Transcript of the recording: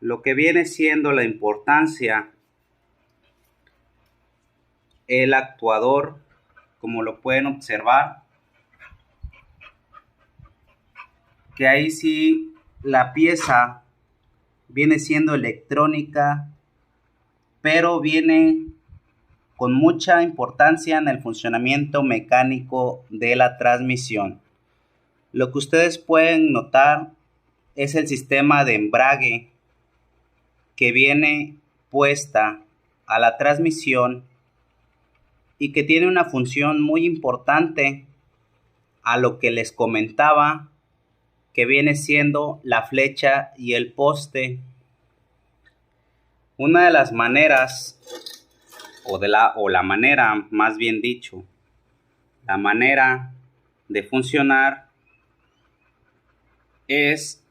lo que viene siendo la importancia, el actuador, como lo pueden observar, que ahí sí la pieza viene siendo electrónica, pero viene con mucha importancia en el funcionamiento mecánico de la transmisión. Lo que ustedes pueden notar es el sistema de embrague que viene puesta a la transmisión y que tiene una función muy importante a lo que les comentaba, que viene siendo la flecha y el poste. Una de las maneras, o la manera, más bien dicho, la manera de funcionar es